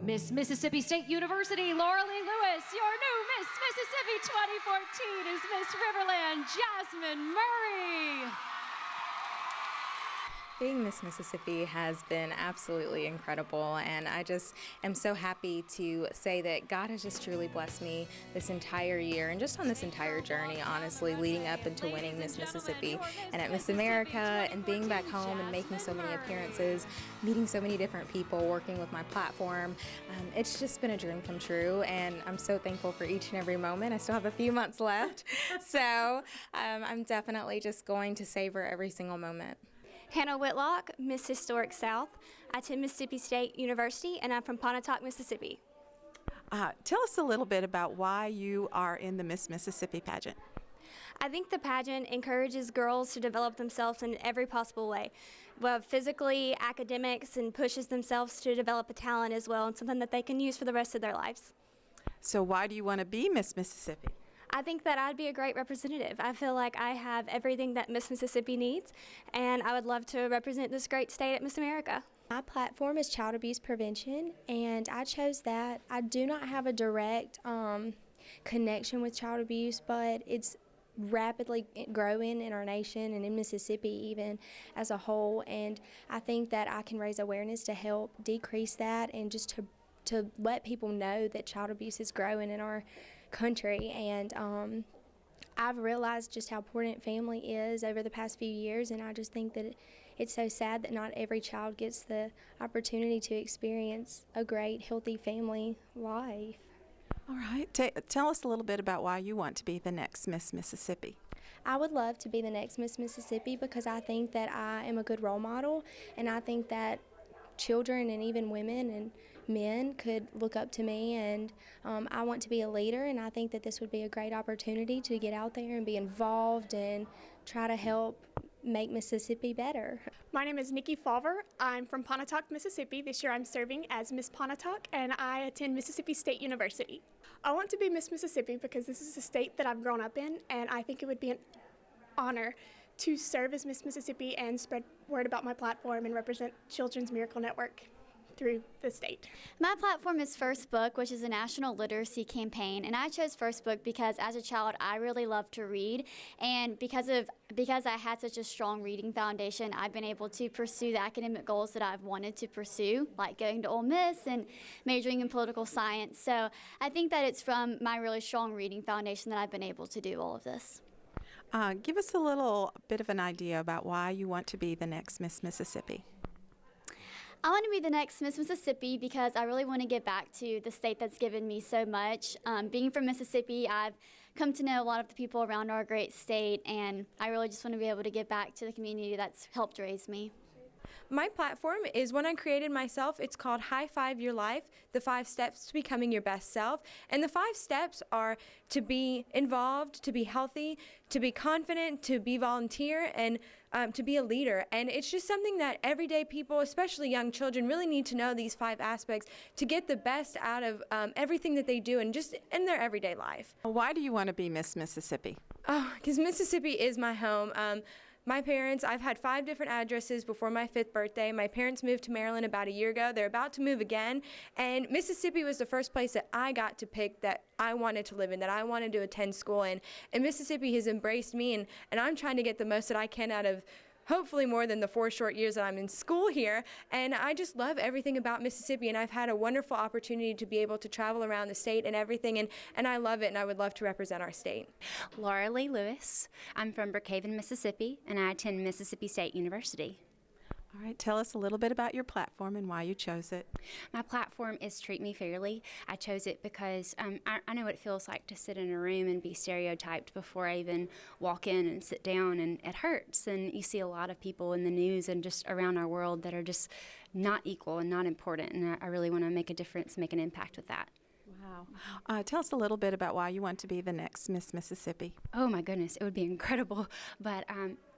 Miss Mississippi State University, Laurel Lewis. Your new Miss Mississippi 2014 is Miss Riverland, Jasmine Murray. Being Miss Mississippi has been absolutely incredible, and I just am so happy to say that God has just truly blessed me this entire year and just on this entire journey, honestly, leading up into winning Miss Mississippi and at Miss America and being back home and making so many appearances, meeting so many different people, working with my platform. It's just been a dream come true, and I'm so thankful for each and every moment. I still have a few months left, so I'm definitely just going to savor every single moment. Hannah Whitlock, Miss Historic South. I attend Mississippi State University, and I'm from Pontotos, Mississippi. Tell us a little bit about why you are in the Miss Mississippi pageant. I think the pageant encourages girls to develop themselves in every possible way, well, physically, academics, and pushes themselves to develop a talent as well, and something that they can use for the rest of their lives. So why do you want to be Miss Mississippi? I think that I'd be a great representative. I feel like I have everything that Miss Mississippi needs, and I would love to represent this great state at Miss America. My platform is child abuse prevention, and I chose that. I do not have a direct connection with child abuse, but it's rapidly growing in our nation and in Mississippi even as a whole, and I think that I can raise awareness to help decrease that and just to let people know that child abuse is growing in our country. And I've realized just how important family is over the past few years, and I just think that it's so sad that not every child gets the opportunity to experience a great, healthy family life. All right. Tell us a little bit about why you want to be the next Miss Mississippi. I would love to be the next Miss Mississippi because I think that I am a good role model, and I think that children and even women and men could look up to me, and I want to be a leader, and I think that this would be a great opportunity to get out there and be involved and try to help make Mississippi better. My name is Nikki Falver. I'm from Pontotoc, Mississippi. This year I'm serving as Miss Pontotoc, and I attend Mississippi State University. I want to be Miss Mississippi because this is a state that I've grown up in, and I think it would be an honor to serve as Miss Mississippi and spread word about my platform and represent Children's Miracle Network through the state. My platform is First Book, which is a national literacy campaign, and I chose First Book because as a child I really loved to read, and because I had such a strong reading foundation, I've been able to pursue the academic goals that I've wanted to pursue, like going to Ole Miss and majoring in political science. So I think that it's from my really strong reading foundation that I've been able to do all of this. Give us a little bit of an idea about why you want to be the next Miss Mississippi. I want to be the next Miss Mississippi because I really want to give back to the state that's given me so much. Being from Mississippi, I've come to know a lot of the people around our great state, and I really just want to be able to give back to the community that's helped raise me. My platform is one I created myself. It's called High Five Your Life, the 5 steps to becoming your best self. And the 5 steps are to be involved, to be healthy, to be confident, to be volunteer, and to be a leader. And it's just something that everyday people, especially young children, really need to know these 5 aspects to get the best out of everything that they do and just in their everyday life. Why do you want to be Miss Mississippi? Oh, because Mississippi is my home. My parents, I've had 5 different addresses before my 5th birthday. My parents moved to Maryland about a year ago. They're about to move again. And Mississippi was the first place that I got to pick that I wanted to live in, that I wanted to attend school in. And Mississippi has embraced me, and I'm trying to get the most that I can out of hopefully more than the 4 short years that I'm in school here. And I just love everything about Mississippi, and I've had a wonderful opportunity to be able to travel around the state and everything, and I love it, and I would love to represent our state. Laura Lee Lewis. I'm from Brookhaven, Mississippi, and I attend Mississippi State University. All right, tell us a little bit about your platform and why you chose it. My platform is Treat Me Fairly. I chose it because I know what it feels like to sit in a room and be stereotyped before I even walk in and sit down, and it hurts. And you see a lot of people in the news and just around our world that are just not equal and not important, and I really want to make a difference, make an impact with that. Wow. Tell us a little bit about why you want to be the next Miss Mississippi. Oh my goodness, it would be incredible. But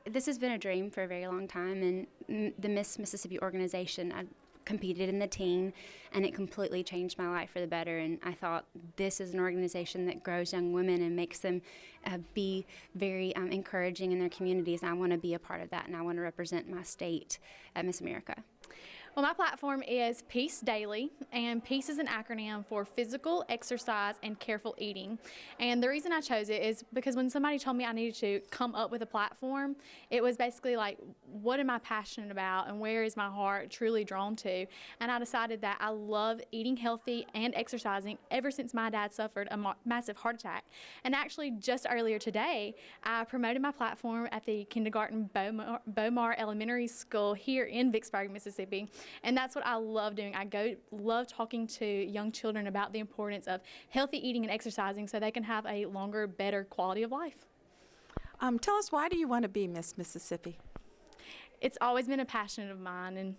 this has been a dream for a very long time, and the Miss Mississippi organization, I competed in the teen, and it completely changed my life for the better. And I thought, this is an organization that grows young women and makes them be very encouraging in their communities. And I want to be a part of that, and I want to represent my state at Miss America. Well, my platform is Peace Daily, and PEACE is an acronym for physical, exercise, and careful eating. And the reason I chose it is because when somebody told me I needed to come up with a platform, it was basically like, what am I passionate about and where is my heart truly drawn to? And I decided that I love eating healthy and exercising ever since my dad suffered a massive heart attack. And actually, just earlier today, I promoted my platform at the kindergarten Beaumar Elementary School here in Vicksburg, Mississippi. And that's what I love doing. I love talking to young children about the importance of healthy eating and exercising so they can have a longer, better quality of life. Tell us, why do you want to be Miss Mississippi? It's always been a passion of mine, and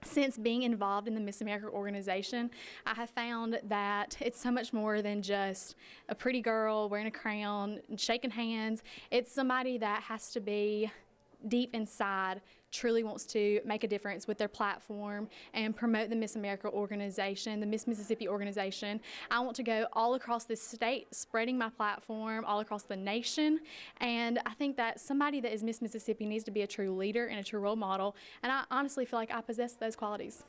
since being involved in the Miss America organization, I have found that it's so much more than just a pretty girl wearing a crown and shaking hands. It's somebody that has to be deep inside, truly wants to make a difference with their platform and promote the Miss America organization, the Miss Mississippi organization. I want to go all across this state, spreading my platform all across the nation. And I think that somebody that is Miss Mississippi needs to be a true leader and a true role model. And I honestly feel like I possess those qualities.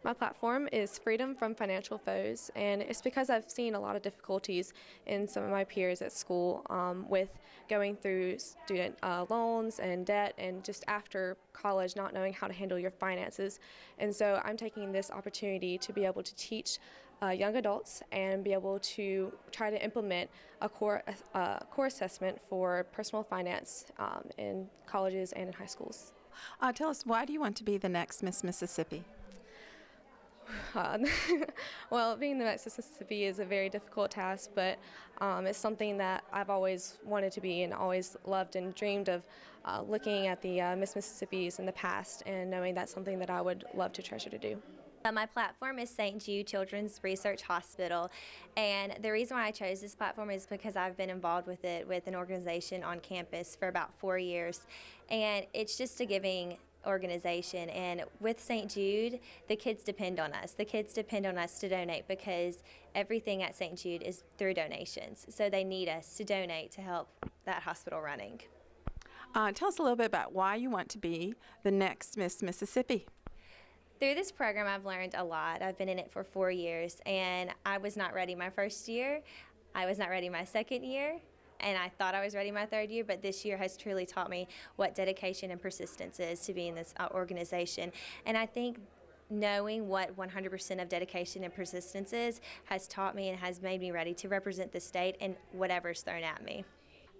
My platform is freedom from financial foes, and it's because I've seen a lot of difficulties in some of my peers at school with going through student loans and debt, and just after college not knowing how to handle your finances. And so I'm taking this opportunity to be able to teach young adults and be able to try to implement a core assessment for personal finance in colleges and in high schools. Tell us, why do you want to be the next Miss Mississippi? Well, being the next Mississippi is a very difficult task, but it's something that I've always wanted to be and always loved and dreamed of, looking at the Miss Mississippis in the past and knowing that's something that I would love to treasure to do. My platform is St. Jude Children's Research Hospital, and the reason why I chose this platform is because I've been involved with it with an organization on campus for about 4 years, and it's just a giving organization. And with St. Jude, the kids depend on us. The kids depend on us to donate because everything at St. Jude is through donations. So they need us to donate to help that hospital running. Tell us a little bit about why you want to be the next Miss Mississippi. Through this program, I've learned a lot. I've been in it for 4 years, and I was not ready my first year. I was not ready my second year. And I thought I was ready my third year, but this year has truly taught me what dedication and persistence is to be in this organization. And I think knowing what 100% of dedication and persistence is has taught me and has made me ready to represent the state and whatever's thrown at me.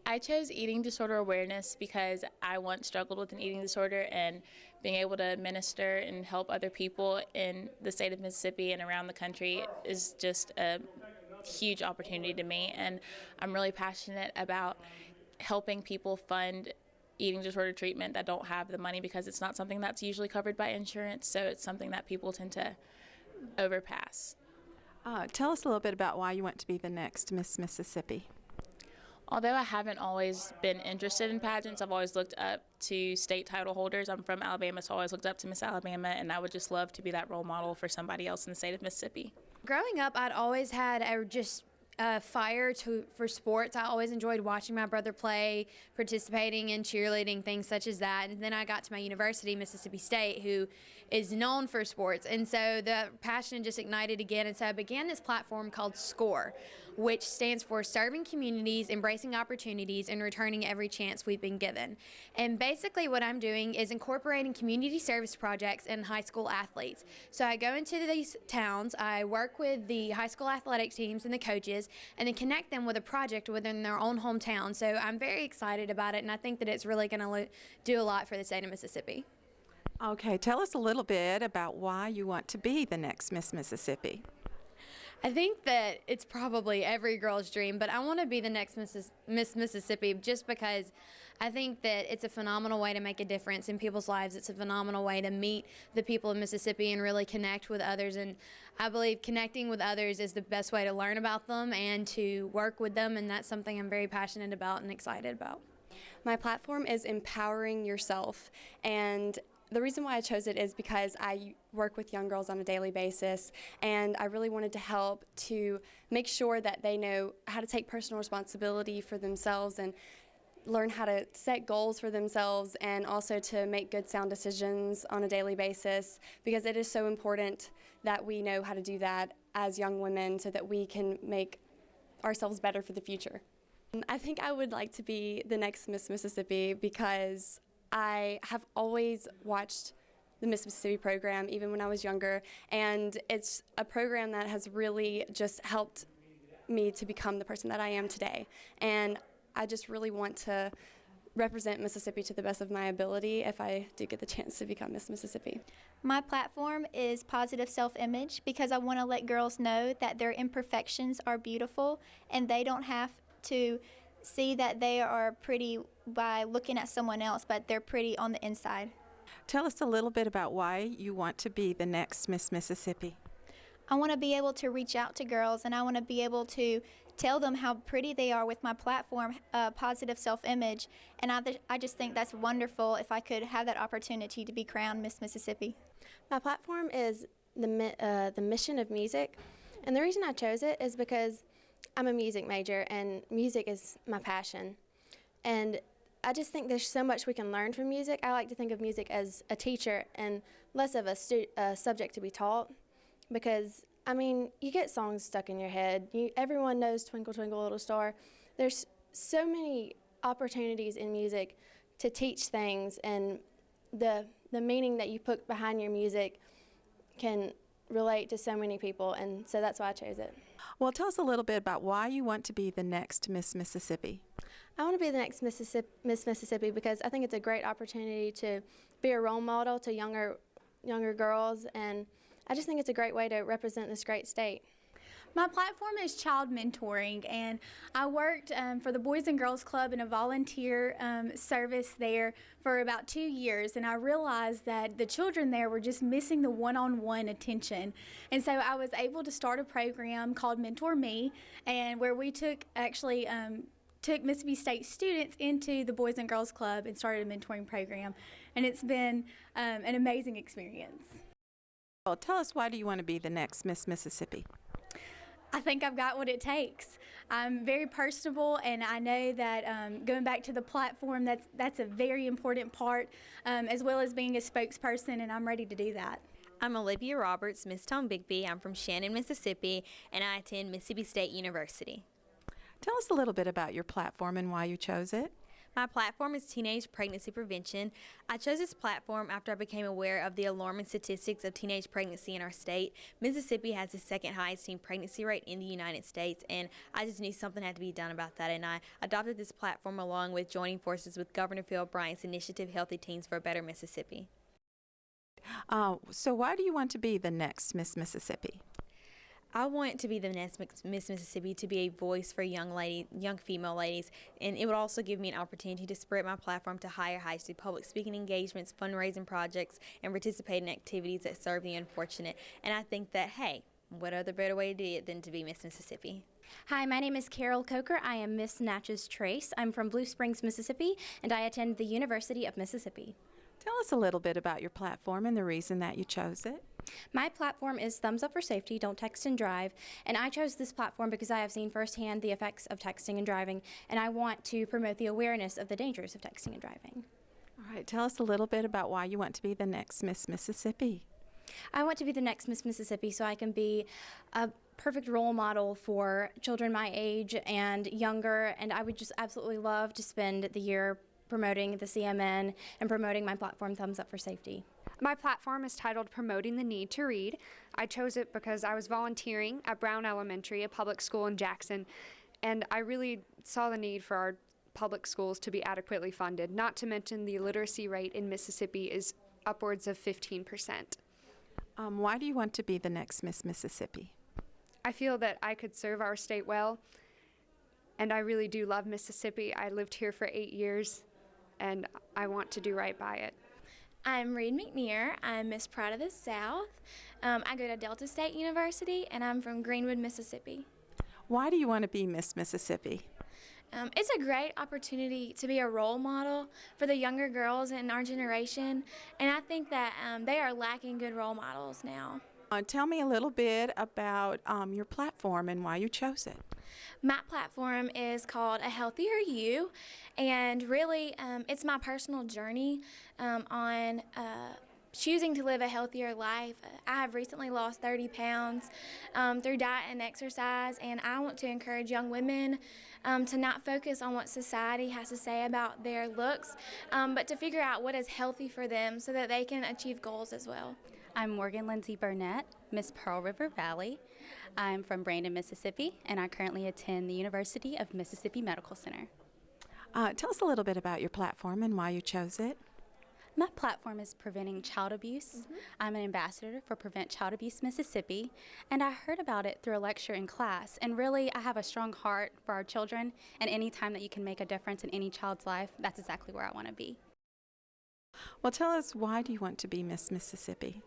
I chose eating disorder awareness because I once struggled with an eating disorder, and being able to minister and help other people in the state of Mississippi and around the country is just a huge opportunity to me, and I'm really passionate about helping people fund eating disorder treatment that don't have the money because it's not something that's usually covered by insurance, so it's something that people tend to overpass. Tell us a little bit about why you want to be the next Miss Mississippi. Although I haven't always been interested in pageants, I've always looked up to state title holders. I'm from Alabama, so I always looked up to Miss Alabama, and I would just love to be that role model for somebody else in the state of Mississippi. Growing up, I'd always had a fire for sports. I always enjoyed watching my brother play, participating in cheerleading, things such as that. And then I got to my university, Mississippi State, who is known for sports. And so the passion just ignited again. And so I began this platform called SCORE, which stands for Serving Communities, Embracing Opportunities, and Returning Every Chance We've Been Given. And basically what I'm doing is incorporating community service projects in high school athletes. So I go into these towns, I work with the high school athletic teams and the coaches, and then connect them with a project within their own hometown. So I'm very excited about it, and I think that it's really going to do a lot for the state of Mississippi. Okay, tell us a little bit about why you want to be the next Miss Mississippi. I think that it's probably every girl's dream, but I want to be the next Miss Mississippi just because I think that it's a phenomenal way to make a difference in people's lives. It's a phenomenal way to meet the people of Mississippi and really connect with others. And I believe connecting with others is the best way to learn about them and to work with them, and that's something I'm very passionate about and excited about. My platform is empowering yourself, and the reason why I chose it is because I work with young girls on a daily basis, and I really wanted to help to make sure that they know how to take personal responsibility for themselves and learn how to set goals for themselves and also to make good sound decisions on a daily basis, because it is so important that we know how to do that as young women so that we can make ourselves better for the future. I think I would like to be the next Miss Mississippi because I have always watched the Miss Mississippi program even when I was younger, and it's a program that has really just helped me to become the person that I am today. And I just really want to represent Mississippi to the best of my ability if I do get the chance to become Miss Mississippi. My platform is positive self-image because I want to let girls know that their imperfections are beautiful and they don't have to see that they are pretty by looking at someone else, but they're pretty on the inside. Tell us a little bit about why you want to be the next Miss Mississippi. I want to be able to reach out to girls, and I want to be able to tell them how pretty they are with my platform, positive self-image, and I just think that's wonderful if I could have that opportunity to be crowned Miss Mississippi. My platform is the mission of music, and the reason I chose it is because I'm a music major, and music is my passion. And I just think there's so much we can learn from music. I like to think of music as a teacher and less of a subject to be taught, because, I mean, you get songs stuck in your head. Everyone knows Twinkle, Twinkle, Little Star. There's so many opportunities in music to teach things, and the meaning that you put behind your music can relate to so many people, and so that's why I chose it. Well, tell us a little bit about why you want to be the next Miss Mississippi. I want to be the next Miss Mississippi because I think it's a great opportunity to be a role model to younger girls, and I just think it's a great way to represent this great state. My platform is child mentoring, and I worked for the Boys and Girls Club in a volunteer service there for about 2 years, and I realized that the children there were just missing the one-on-one attention. And so I was able to start a program called Mentor Me, and where we took Mississippi State students into the Boys and Girls Club and started a mentoring program, and it's been an amazing experience. Well, tell us, why do you want to be the next Miss Mississippi? I think I've got what it takes. I'm very personable, and I know that going back to the platform, that's a very important part, as well as being a spokesperson, and I'm ready to do that. I'm Alivia Roberts, Miss Tombigbee. I'm from Shannon, Mississippi, and I attend Mississippi State University. Tell us a little bit about your platform and why you chose it. My platform is teenage pregnancy prevention. I chose this platform after I became aware of the alarming statistics of teenage pregnancy in our state. Mississippi has the second highest teen pregnancy rate in the United States, and I just knew something had to be done about that, and I adopted this platform along with joining forces with Governor Phil Bryant's initiative, Healthy Teens for a Better Mississippi. So why do you want to be the next Miss Mississippi? I want to be the next Miss Mississippi, to be a voice for young female ladies, and it would also give me an opportunity to spread my platform to higher heights through public speaking engagements, fundraising projects, and participate in activities that serve the unfortunate. And I think that, hey, what other better way to do it than to be Miss Mississippi? Hi, my name is Carol Coker. I am Miss Natchez Trace. I'm from Blue Springs, Mississippi, and I attend the University of Mississippi. Tell us a little bit about your platform and the reason that you chose it. My platform is Thumbs Up for Safety, Don't Text and Drive, and I chose this platform because I have seen firsthand the effects of texting and driving, and I want to promote the awareness of the dangers of texting and driving. All right, tell us a little bit about why you want to be the next Miss Mississippi. I want to be the next Miss Mississippi so I can be a perfect role model for children my age and younger, and I would just absolutely love to spend the year promoting the CMN and promoting my platform, Thumbs Up for Safety. My platform is titled Promoting the Need to Read. I chose it because I was volunteering at Brown Elementary, a public school in Jackson, and I really saw the need for our public schools to be adequately funded, not to mention the literacy rate in Mississippi is upwards of 15%. Why do you want to be the next Miss Mississippi? I feel that I could serve our state well, and I really do love Mississippi. I lived here for 8 years, and I want to do right by it. I'm Reed McNeer. I'm Miss Pride of the South. I go to Delta State University, and I'm from Greenwood, Mississippi. Why do you want to be Miss Mississippi? It's a great opportunity to be a role model for the younger girls in our generation, and I think that they are lacking good role models now. Tell me a little bit about your platform and why you chose it. My platform is called A Healthier You, and really it's my personal journey on choosing to live a healthier life. I have recently lost 30 pounds through diet and exercise, and I want to encourage young women to not focus on what society has to say about their looks, but to figure out what is healthy for them so that they can achieve goals as well. I'm Lindsey Burnett, Miss Pearl River Valley. I'm from Brandon, Mississippi, and I currently attend the University of Mississippi Medical Center. Tell us a little bit about your platform and why you chose it. My platform is preventing child abuse. I'm an ambassador for Prevent Child Abuse Mississippi, and I heard about it through a lecture in class. And really, I have a strong heart for our children, and any time that you can make a difference in any child's life, that's exactly where I want to be. Well, tell us, why do you want to be Miss Mississippi?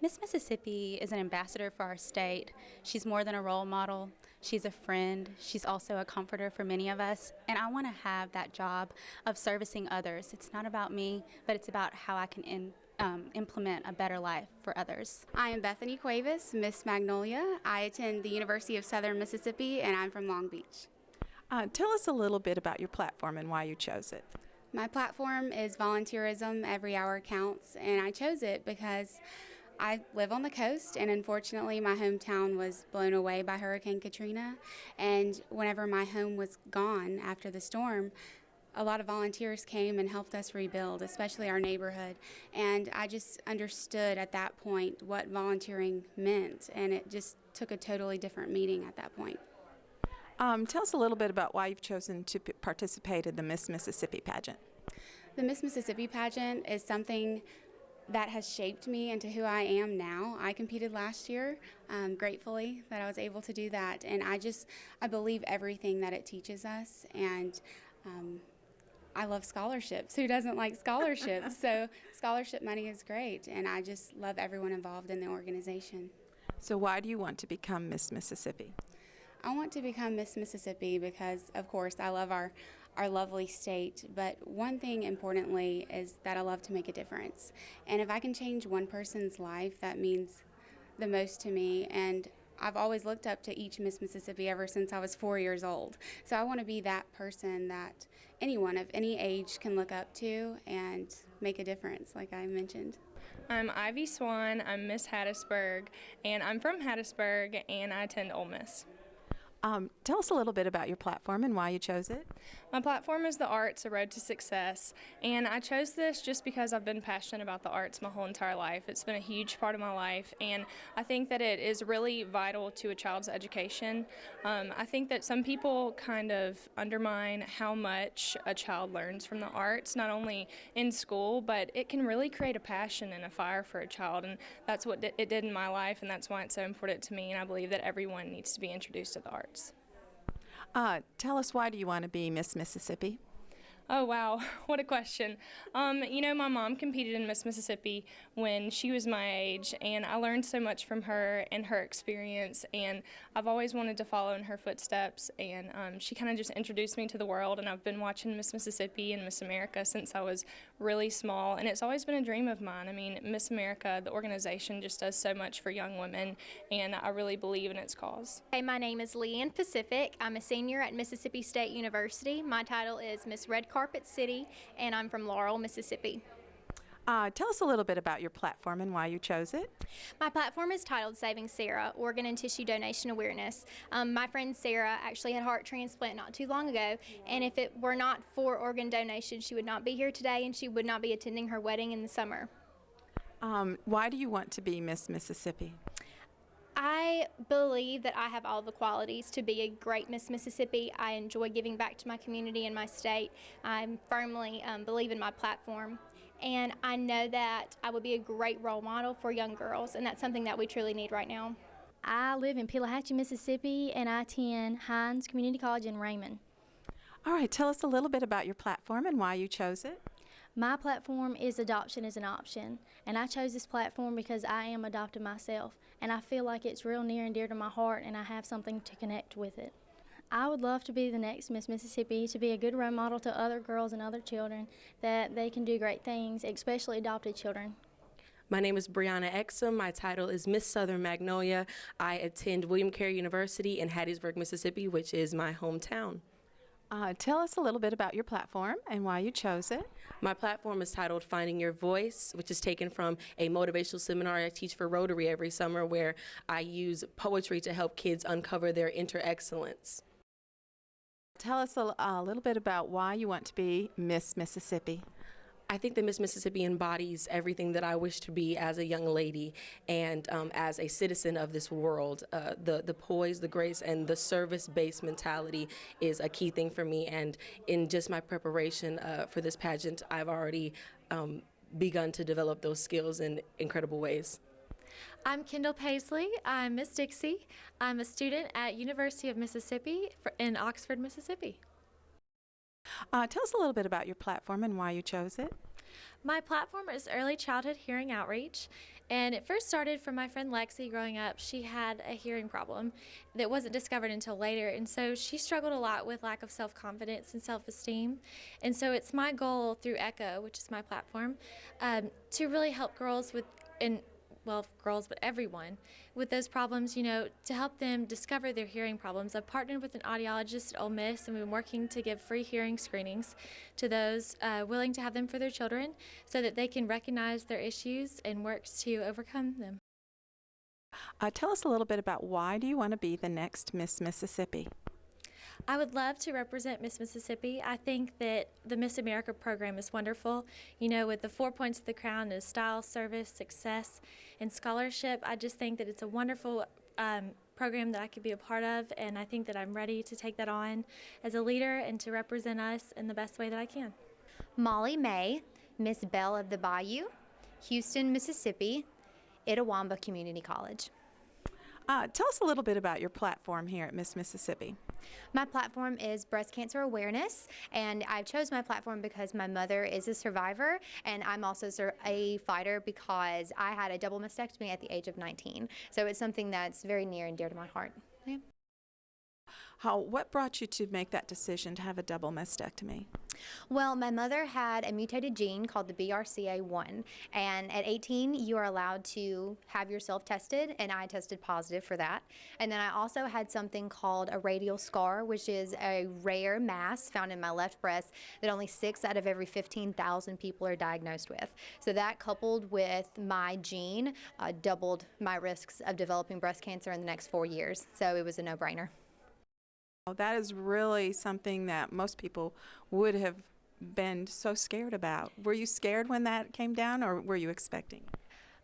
Miss Mississippi is an ambassador for our state. She's more than a role model. She's a friend. She's also a comforter for many of us. And I want to have that job of servicing others. It's not about me, but it's about how I can implement a better life for others. I am Bethany Cuevas, Miss Magnolia. I attend the University of Southern Mississippi, and I'm from Long Beach. Tell us a little bit about your platform and why you chose it. My platform is volunteerism. Every hour counts, and I chose it because I live on the coast, and unfortunately my hometown was blown away by Hurricane Katrina, and whenever my home was gone after the storm, a lot of volunteers came and helped us rebuild, especially our neighborhood, and I just understood at that point what volunteering meant, and it just took a totally different meaning at that point. Tell us a little bit about why you've chosen to participate in the Miss Mississippi pageant. The Miss Mississippi pageant is something that has shaped me into who I am now. I competed last year, gratefully that I was able to do that, and I believe everything that it teaches us, and I love scholarships. Who doesn't like scholarships? So scholarship money is great, and I just love everyone involved in the organization. So why do you want to become Miss Mississippi? I want to become Miss Mississippi because, of course, I love our lovely state, but one thing importantly is that I love to make a difference. And if I can change one person's life, that means the most to me. And I've always looked up to each Miss Mississippi ever since I was 4 years old. So I want to be that person that anyone of any age can look up to and make a difference, like I mentioned. I'm Ivy Swan, I'm Miss Hattiesburg, and I'm from Hattiesburg, and I attend Ole Miss. Tell us a little bit about your platform and why you chose it. My platform is The Arts, A Road to Success, and I chose this just because I've been passionate about the arts my whole entire life. It's been a huge part of my life, and I think that it is really vital to a child's education. I think that some people kind of undermine how much a child learns from the arts, not only in school, but it can really create a passion and a fire for a child, and that's what it did in my life, and that's why it's so important to me, and I believe that everyone needs to be introduced to the arts. Tell us, why do you want to be Miss Mississippi? Oh, wow. What a question. You know, my mom competed in Miss Mississippi when she was my age, and I learned so much from her and her experience, and I've always wanted to follow in her footsteps, and she kind of just introduced me to the world, and I've been watching Miss Mississippi and Miss America since I was really small, and it's always been a dream of mine. I mean, Miss America, the organization, just does so much for young women, and I really believe in its cause. Hey, my name is LeighAnn Pacific. I'm a senior at Mississippi State University. My title is Miss Red Carpet City, and I'm from Laurel, Mississippi. Tell us a little bit about your platform and why you chose it. My platform is titled Saving Sarah, Organ and Tissue Donation Awareness. My friend Sarah actually had a heart transplant not too long ago, and if it were not for organ donation, she would not be here today, and she would not be attending her wedding in the summer. Why do you want to be Miss Mississippi? I believe that I have all the qualities to be a great Miss Mississippi. I enjoy giving back to my community and my state. I firmly believe in my platform, and I know that I would be a great role model for young girls, and that's something that we truly need right now. I live in Pelahatchie, Mississippi, and I attend Hines Community College in Raymond. All right, tell us a little bit about your platform and why you chose it. My platform is Adoption is an Option, and I chose this platform because I am adopted myself, and I feel like it's real near and dear to my heart, and I have something to connect with it. I would love to be the next Miss Mississippi, to be a good role model to other girls and other children, that they can do great things, especially adopted children. My name is Briana Exum. My title is Miss Southern Magnolia. I attend William Carey University in Hattiesburg, Mississippi, which is my hometown. Tell us a little bit about your platform and why you chose it. My platform is titled Finding Your Voice, which is taken from a motivational seminar I teach for Rotary every summer, where I use poetry to help kids uncover their inner excellence. Tell us a little bit about why you want to be Miss Mississippi. I think that Miss Mississippi embodies everything that I wish to be as a young lady and as a citizen of this world. The poise, the grace, and the service-based mentality is a key thing for me. And in just my preparation for this pageant, I've already begun to develop those skills in incredible ways. I'm Kendal Pasley. I'm Miss Dixie. I'm a student at University of Mississippi in Oxford, Mississippi. Tell us a little bit about your platform and why you chose it. My platform is Early Childhood Hearing Outreach, and it first started from my friend Lexi growing up. She had a hearing problem that wasn't discovered until later, and so she struggled a lot with lack of self-confidence and self-esteem. And so it's my goal through ECHO, which is my platform, to really help girls girls, but everyone with those problems, to help them discover their hearing problems. I've partnered with an audiologist at Ole Miss, and we've been working to give free hearing screenings to those willing to have them for their children so that they can recognize their issues and work to overcome them. Tell us a little bit about why do you want to be the next Miss Mississippi? I would love to represent Miss Mississippi. I think that the Miss America program is wonderful. With the 4 points of the crown is style, service, success, and scholarship. I just think that it's a wonderful program that I could be a part of, and I think that I'm ready to take that on as a leader and to represent us in the best way that I can. Molly May, Miss Belle of the Bayou, Houston, Mississippi, Itawamba Community College. Tell us a little bit about your platform here at Miss Mississippi. My platform is breast cancer awareness, and I chose my platform because my mother is a survivor, and I'm also a fighter because I had a double mastectomy at the age of 19. So it's something that's very near and dear to my heart. Yeah. What brought you to make that decision to have a double mastectomy? Well, my mother had a mutated gene called the BRCA1, and at 18 you are allowed to have yourself tested, and I tested positive for that. And then I also had something called a radial scar, which is a rare mass found in my left breast that only 6 out of every 15,000 people are diagnosed with. So that, coupled with my gene, doubled my risks of developing breast cancer in the next 4 years. So it was a no-brainer. That is really something that most people would have been so scared about. Were you scared when that came down, or were you expecting?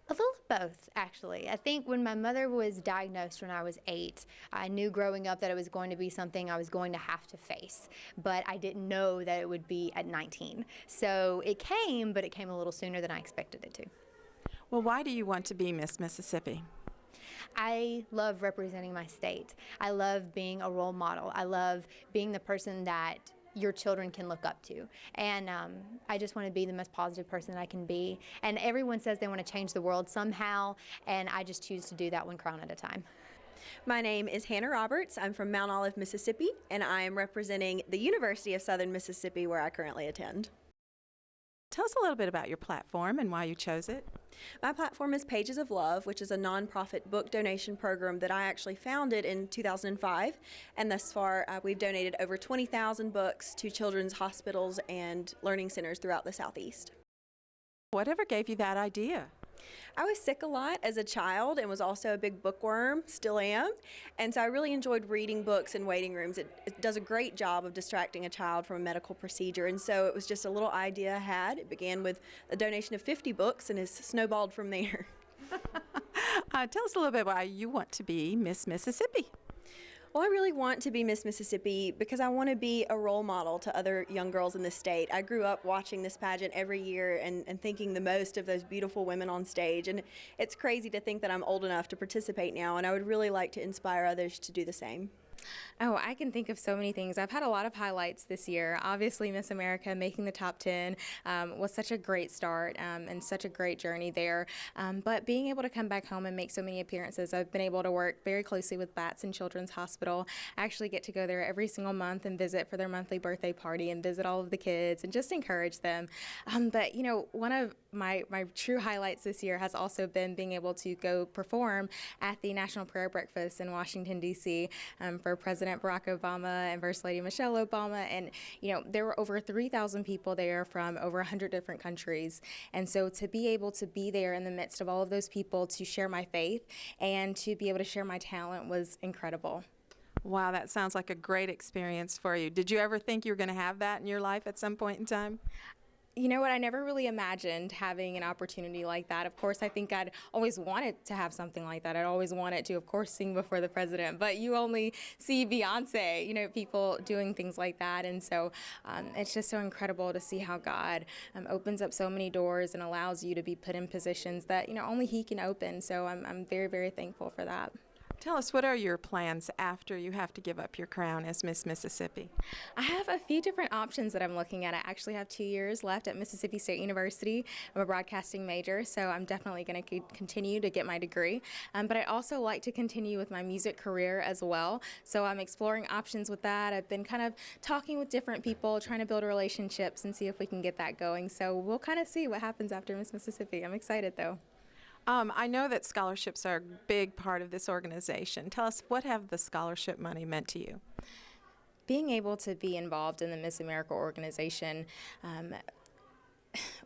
A little of both, actually. I think when my mother was diagnosed when I was 8, I knew growing up that it was going to be something I was going to have to face, but I didn't know that it would be at 19. So it came, but it came a little sooner than I expected it to. Well, why do you want to be Miss Mississippi? I love representing my state. I love being a role model. I love being the person that your children can look up to. And I just want to be the most positive person I can be. And everyone says they want to change the world somehow, and I just choose to do that one crown at a time. My name is Hannah Roberts. I'm from Mount Olive, Mississippi, and I am representing the University of Southern Mississippi, where I currently attend. Tell us a little bit about your platform and why you chose it. My platform is Pages of Love, which is a nonprofit book donation program that I actually founded in 2005. And thus far, we've donated over 20,000 books to children's hospitals and learning centers throughout the Southeast. Whatever gave you that idea? I was sick a lot as a child and was also a big bookworm, still am. And so I really enjoyed reading books in waiting rooms. It does a great job of distracting a child from a medical procedure. And so it was just a little idea I had. It began with a donation of 50 books and has snowballed from there. Tell us a little bit why you want to be Miss Mississippi. Well, I really want to be Miss Mississippi because I want to be a role model to other young girls in the state. I grew up watching this pageant every year and thinking the most of those beautiful women on stage. And it's crazy to think that I'm old enough to participate now, and I would really like to inspire others to do the same. Oh, I can think of so many things. I've had a lot of highlights this year. Obviously, Miss America making the top 10 was such a great start and such a great journey there. But being able to come back home and make so many appearances, I've been able to work very closely with Batson Children's Hospital. I actually get to go there every single month and visit for their monthly birthday party and visit all of the kids and just encourage them. But, you know, one of my true highlights this year has also been being able to go perform at the National Prayer Breakfast in Washington, D.C. For President Barack Obama and First Lady Michelle Obama. And, you know, there were over 3,000 people there from over 100 different countries. And so to be able to be there in the midst of all of those people to share my faith and to be able to share my talent was incredible. Wow, that sounds like a great experience for you. Did you ever think you were going to have that in your life at some point in time? You know what, I never really imagined having an opportunity like that. Of course, I think I'd always wanted to have something like that. I'd always wanted to, of course, sing before the president, but you only see Beyonce, you know, people doing things like that. And so it's just so incredible to see how God opens up so many doors and allows you to be put in positions that, you know, only He can open. So I'm very, very thankful for that. Tell us, what are your plans after you have to give up your crown as Miss Mississippi? I have a few different options that I'm looking at. I actually have 2 years left at Mississippi State University. I'm a broadcasting major, so I'm definitely going to continue to get my degree. But I also like to continue with my music career as well. So I'm exploring options with that. I've been kind of talking with different people, trying to build relationships and see if we can get that going. So we'll kind of see what happens after Miss Mississippi. I'm excited, though. I know that scholarships are a big part of this organization. Tell us, what have the scholarship money meant to you? Being able to be involved in the Miss America organization,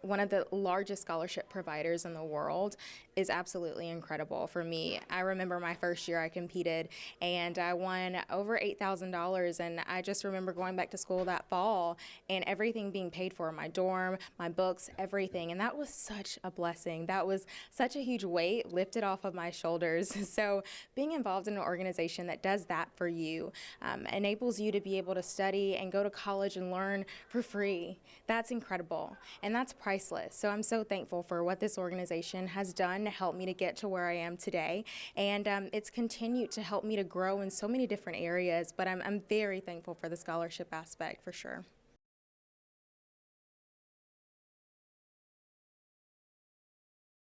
one of the largest scholarship providers in the world, is absolutely incredible for me. I remember my first year I competed and I won over $8,000, and I just remember going back to school that fall and everything being paid for, my dorm, my books, everything, and that was such a blessing. That was such a huge weight lifted off of my shoulders. So being involved in an organization that does that for you enables you to be able to study and go to college and learn for free. That's incredible, and that's priceless. So I'm so thankful for what this organization has done to help me to get to where I am today, and it's continued to help me to grow in so many different areas, but I'm very thankful for the scholarship aspect for sure.